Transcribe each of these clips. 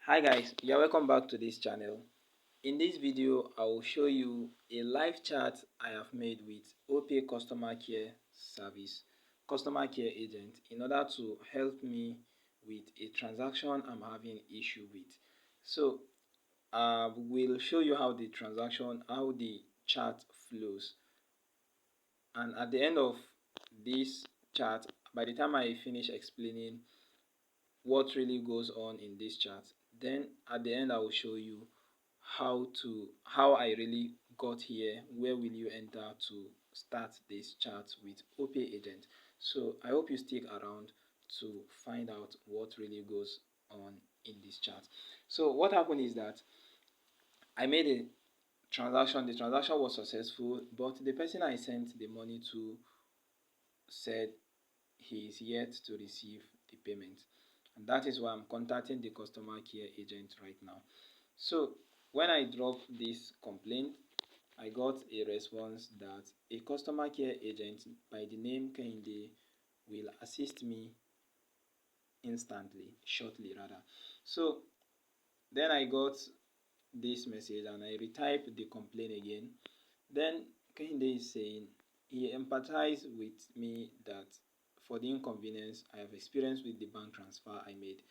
Hi guys, you're welcome back to this channel. In this video, I will show you a live chat I have made with Opay Customer Care Agent in order to help me with a transaction I'm having issue with. So I will show you how the chat flows, and at the end of this chat, by the time I finish explaining what really goes on in this chat, then at the end I will show you how I really got here. Where will you enter to start this chat with Opay agent? So I hope you stick around to find out what really goes on in this chat. So what happened is that I made a transaction. The transaction was successful, but the person I sent the money to said he is yet to receive the payment, and that is why I'm contacting the customer care agent right now. So when I dropped this complaint, I got a response that a customer care agent by the name Kehinde will assist me shortly rather. So then I got this message and I retyped the complaint again. Then Kehinde is saying he empathized with me that for the inconvenience I have experienced with the bank transfer I made,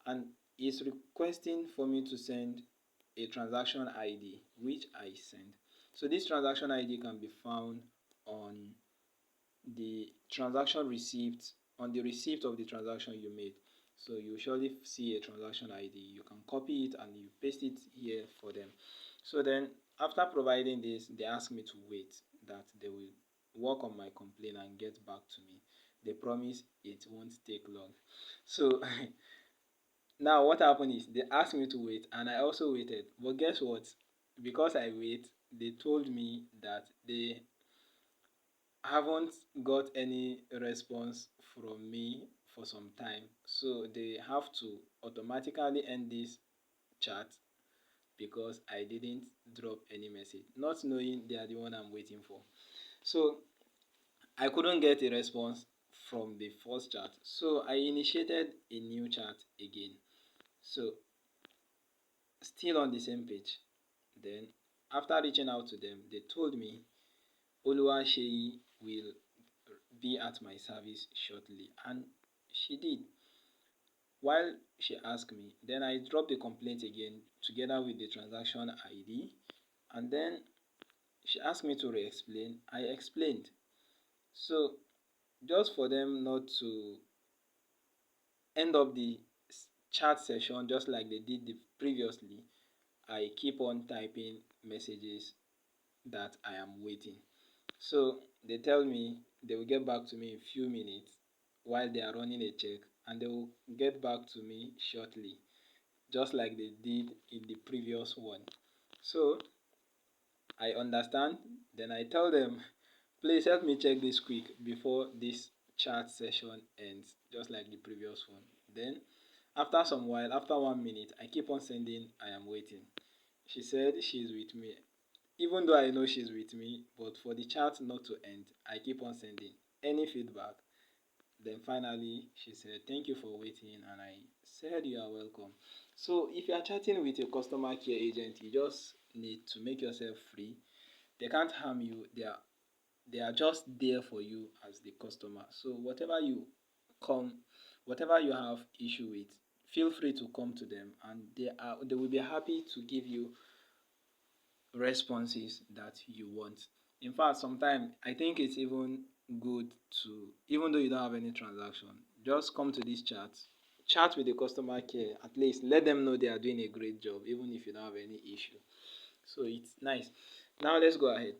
and is requesting for me to send a transaction ID, which I sent. So this transaction ID can be found on the transaction receipt, on the receipt of the transaction you made. So you surely see a transaction ID. You can copy it and you paste it here for them. So then after providing this, they ask me to wait, that they will work on my complaint and get back to me. They promise it won't take long. So now what happened is they asked me to wait and I also waited. But guess what? Because I wait, they told me that they haven't got any response from me for some time. So they have to automatically end this chat because I didn't drop any message, not knowing they are the one I'm waiting for. So I couldn't get a response from the first chat. So I initiated a new chat again. So still on the same page. Then after reaching out to them, they told me Oluwaseyi will be at my service shortly, and she did. While she asked me, then I dropped the complaint again together with the transaction ID, and then she asked me to re-explain. I explained. So just for them not to end up the chat session just like they did previously, I keep on typing messages that I am waiting. So they tell me they will get back to me in few minutes while they are running a check, and they will get back to me shortly, just like they did in the previous one. So I understand. Then I tell them, please help me check this quick before this chat session ends, just like the previous one. Then after some while, after 1 minute, I keep on sending I am waiting. She said she's with me. Even though I know she's with me, but for the chat not to end, I keep on sending any feedback. Then finally, she said, thank you for waiting. And I said, you are welcome. So if you are chatting with a customer care agent, you just need to make yourself free. They can't harm you. They are just there for you as the customer. So whatever you have issue with, feel free to come to them, and they will be happy to give you responses that you want. In fact, sometimes I think it's even good to, even though you don't have any transaction, just come to this chat with the customer care. At least let them know they are doing a great job, even if you don't have any issue. So it's nice. Now let's go ahead.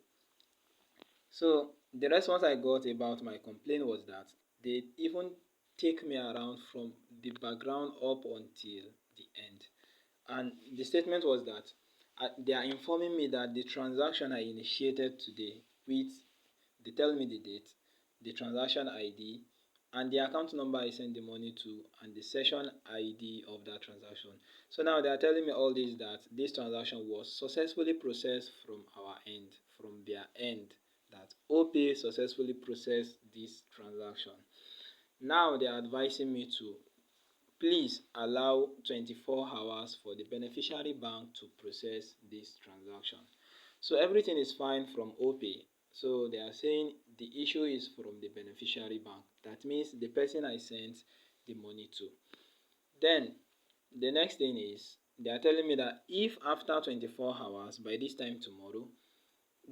So the response I got about my complaint was that they even take me around from the background up until the end. And the statement was that they are informing me that the transaction I initiated today, with they tell me the date, the transaction ID, and the account number I sent the money to, and the session ID of that transaction. So now they are telling me all this, that this transaction was successfully processed from our end, from their end, that Opay successfully processed this transaction. Now they are advising me to please allow 24 hours for the beneficiary bank to process this transaction. So everything is fine from Opay. So they are saying the issue is from the beneficiary bank. That means the person I sent the money to. Then the next thing is they are telling me that if after 24 hours, by this time tomorrow,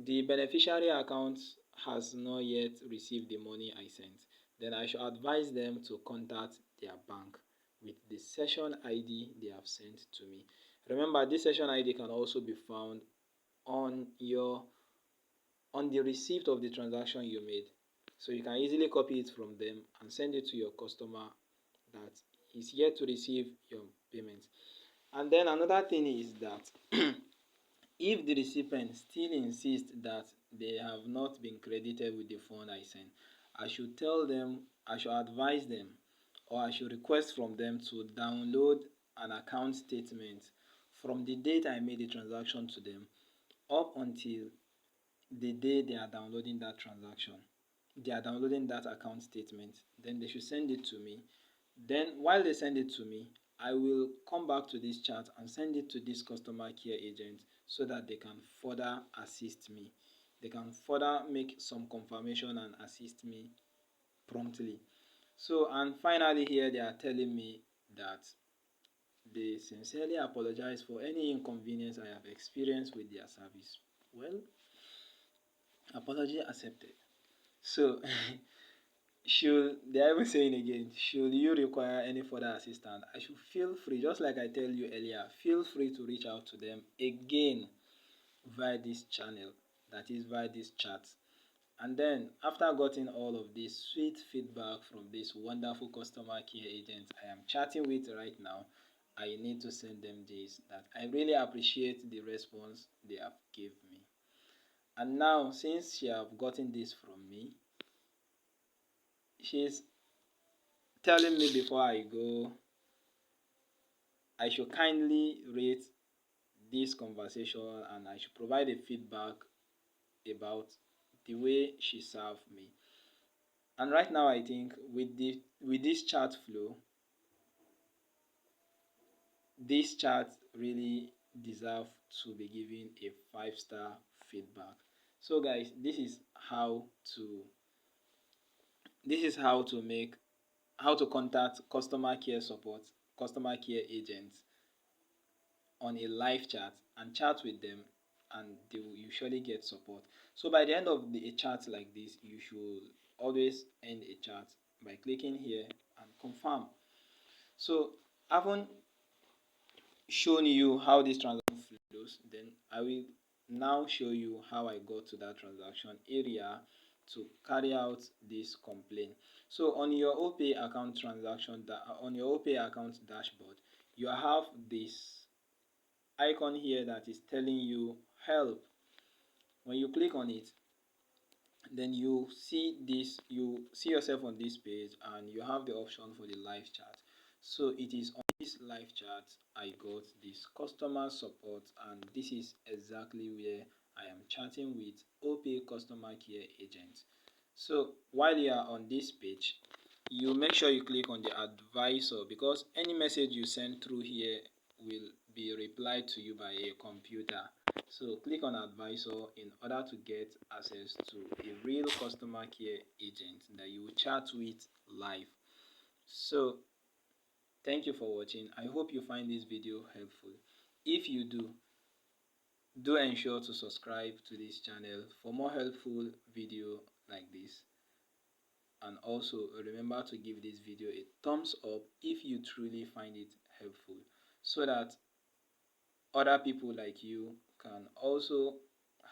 the beneficiary account has not yet received the money I sent, then I should advise them to contact their bank with the session ID they have sent to me. Remember, this session ID can also be found on the receipt of the transaction you made. So you can easily copy it from them and send it to your customer that is yet to receive your payment. And then another thing is that if the recipient still insists that they have not been credited with the fund I sent, I should tell them, I should advise them, or I should request from them to download an account statement from the date I made the transaction to them up until the day they are downloading that transaction. They are downloading that account statement, then they should send it to me. Then while they send it to me, I will come back to this chat and send it to this customer care agent so that they can further assist me. They can further make some confirmation and assist me promptly. So, and finally here they are telling me that they sincerely apologize for any inconvenience I have experienced with their service. Well, apology accepted. So, should they are even saying again, should you require any further assistance, I should feel free, just like I tell you earlier, feel free to reach out to them again via this channel, that is via this chat. And then after getting all of this sweet feedback from this wonderful customer care agent I am chatting with right now, I need to send them this, that I really appreciate the response they have given me. And now, since she have gotten this from me, she's telling me before I go, I should kindly rate this conversation and I should provide a feedback about the way she served me. And right now, I think with this chat flow, this chat really deserve to be given a 5-star feedback. So guys, this is how to contact customer care agents on a live chat and chat with them, and they will usually get support. So by the end of a chat like this, you should always end a chat by clicking here and confirm. So having shown you how this transaction flows, then I will now show you how I got to that transaction area to carry out this complaint. So on your Opay account on your Opay account dashboard, you have this icon here that is telling you help. When you click on it, then you see yourself on this page and you have the option for the live chat. So it is on this live chat I got this customer support, and this is exactly where I am chatting with Opay Customer Care Agents. So while you are on this page, you make sure you click on the advisor, because any message you send through here will be replied to you by a computer. So click on advisor in order to get access to a real customer care agent that you will chat with live. So thank you for watching. I hope you find this video helpful. If you do ensure to subscribe to this channel for more helpful video like this. And also remember to give this video a thumbs up if you truly find it helpful, so that other people like you can also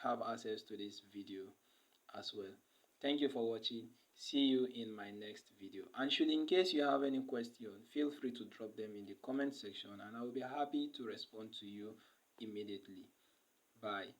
have access to this video as well. Thank you for watching. See you in my next video. And should in case you have any question, feel free to drop them in the comment section and I will be happy to respond to you immediately. Bye.